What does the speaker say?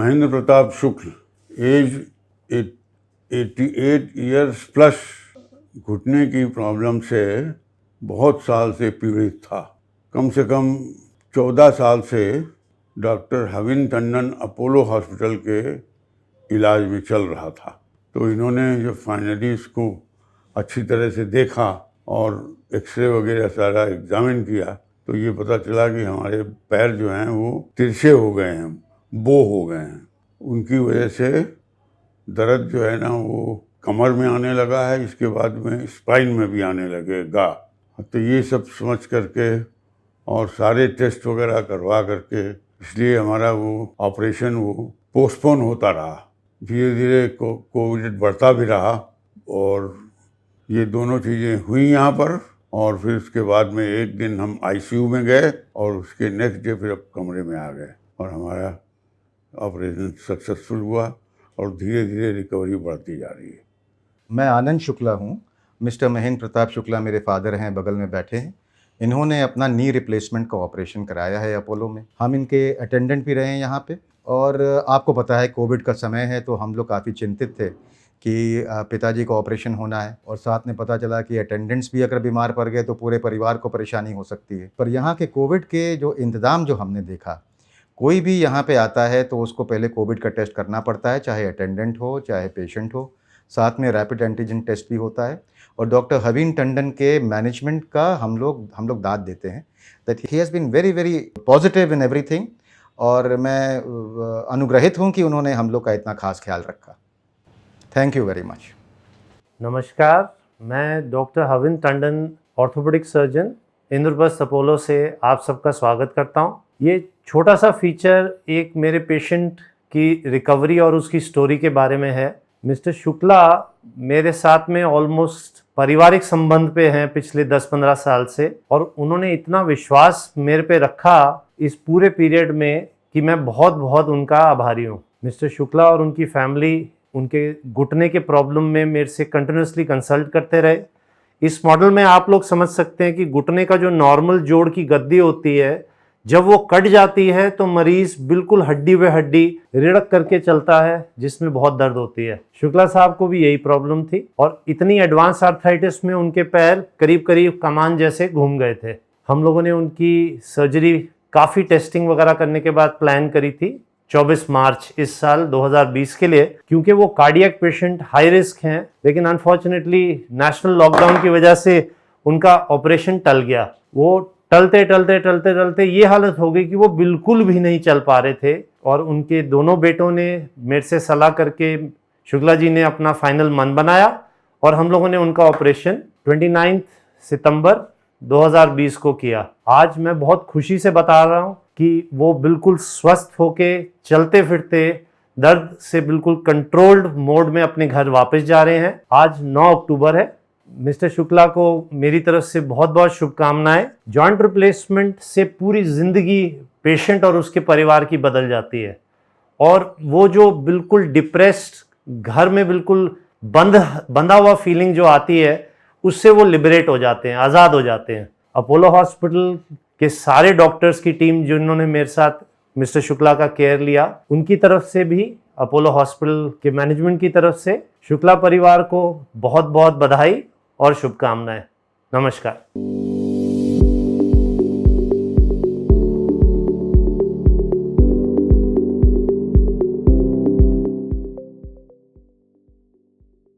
Mahendra Pratap Shukla, as 88 years plus, घुटने की problem से बहुत साल से पीड़ित था। कम से कम 14 साल से doctor Havin Tandon Apollo hospital के इलाज में चल रहा था। तो इन्होंने जब फाइनली इसको अच्छी तरह से देखा और एक्सरे वगैरह सारा एग्जामिन किया तो ये पता चला कि हमारे पैर जो हैं वो तिरछे हो गए हैं, बो हो गए हैं। उनकी वजह से दर्द जो है ना वो कमर में आने लगा है, इसके बाद में स्पाइन में भी आने लगेगा। तो ये सब समझ करके और सारे टेस्ट वगैरह करवा करके इसलिए हमारा वो ऑपरेशन वो पोस्टपोन होता रहा। धीरे धीरे कोविड बढ़ता भी रहा और ये दोनों चीज़ें हुई यहाँ पर। और फिर उसके बाद में एक दिन हम आईसीयू में गए और उसके नेक्स्ट डे फिर अब कमरे में आ गए और हमारा ऑपरेशन सक्सेसफुल हुआ और धीरे धीरे रिकवरी बढ़ती जा रही है। मैं आनंद शुक्ला हूँ। मिस्टर महेंद्र प्रताप शुक्ला मेरे फादर हैं, बगल में बैठे हैं। इन्होंने अपना नी रिप्लेसमेंट का ऑपरेशन कराया है अपोलो में। हम इनके अटेंडेंट भी रहे हैं यहाँ पे। और आपको पता है कोविड का समय है तो हम लोग काफ़ी चिंतित थे कि पिताजी का ऑपरेशन होना है और साथ में पता चला कि अटेंडेंट्स भी अगर बीमार पड़ गए तो पूरे परिवार को परेशानी हो सकती है। पर यहाँ के कोविड के जो इंतज़ाम जो हमने देखा, कोई भी यहाँ पे आता है तो उसको पहले कोविड का टेस्ट करना पड़ता है, चाहे अटेंडेंट हो चाहे पेशेंट हो। साथ में रैपिड एंटीजन टेस्ट भी होता है और डॉक्टर हविन टंडन के मैनेजमेंट का हम लोग दाद देते हैं that he has been very very positive in everything. और मैं अनुग्रहित हूँ कि उन्होंने हम लोग का इतना खास ख्याल रखा। Thank you very much. नमस्कार, मैं doctor Havin Tandon, orthopaedic surgeon, Indraprastha Apollo से आप सबका स्वागत करता हूं। ये छोटा सा फीचर एक मेरे पेशेंट की रिकवरी और उसकी स्टोरी के बारे में है। मिस्टर शुक्ला मेरे साथ में ऑलमोस्ट पारिवारिक संबंध पे हैं पिछले 10-15 साल से और उन्होंने इतना विश्वास मेरे पे रखा इस पूरे पीरियड में कि मैं बहुत बहुत उनका आभारी हूँ। मिस्टर शुक्ला और उनकी फैमिली उनके घुटने के प्रॉब्लम में मेरे से कंटिन्यूसली कंसल्ट करते रहे। इस मॉडल में आप लोग समझ सकते हैं कि घुटने का जो नॉर्मल जोड़ की गद्दी होती है, जब वो कट जाती है तो मरीज बिल्कुल हड्डी पे हड्डी रिड़क करके चलता है, जिसमें बहुत दर्द होती है। शुक्ला साहब को भी यही प्रॉब्लम थी और इतनी एडवांस आर्थराइटिस में उनके पैर करीब करीब कमान जैसे घूम गए थे। हम लोगों ने उनकी सर्जरी काफ़ी टेस्टिंग वगैरह करने के बाद प्लान करी थी 24 मार्च इस साल 2020 के लिए, क्योंकि वो कार्डियक पेशेंट हाई रिस्क हैं। लेकिन अनफॉर्चुनेटली नेशनल लॉकडाउन की वजह से उनका ऑपरेशन टल गया। वो टलते ये हालत हो गई कि वो बिल्कुल भी नहीं चल पा रहे थे और उनके दोनों बेटों ने मेरे से सलाह करके शुक्ला जी ने अपना फाइनल मन बनाया और हम लोगों ने उनका ऑपरेशन 29 सितंबर 2020 को किया। आज मैं बहुत खुशी से बता रहा हूँ कि वो बिल्कुल स्वस्थ होके चलते फिरते दर्द से बिल्कुल कंट्रोल्ड मोड में अपने घर वापस जा रहे हैं। आज 9 अक्टूबर है। मिस्टर शुक्ला को मेरी तरफ से बहुत बहुत शुभकामनाएं। जॉइंट रिप्लेसमेंट से पूरी जिंदगी पेशेंट और उसके परिवार की बदल जाती है और वो जो बिल्कुल डिप्रेस्ड घर में बिल्कुल बंधा हुआ फीलिंग जो आती है उससे वो लिबरेट हो जाते हैं, आज़ाद हो जाते हैं। अपोलो हॉस्पिटल के सारे डॉक्टर्स की टीम जिन्होंने मेरे साथ मिस्टर शुक्ला का केयर लिया, उनकी तरफ से भी, अपोलो हॉस्पिटल के मैनेजमेंट की तरफ से शुक्ला परिवार को बहुत बहुत बधाई और शुभकामनाएं। नमस्कार।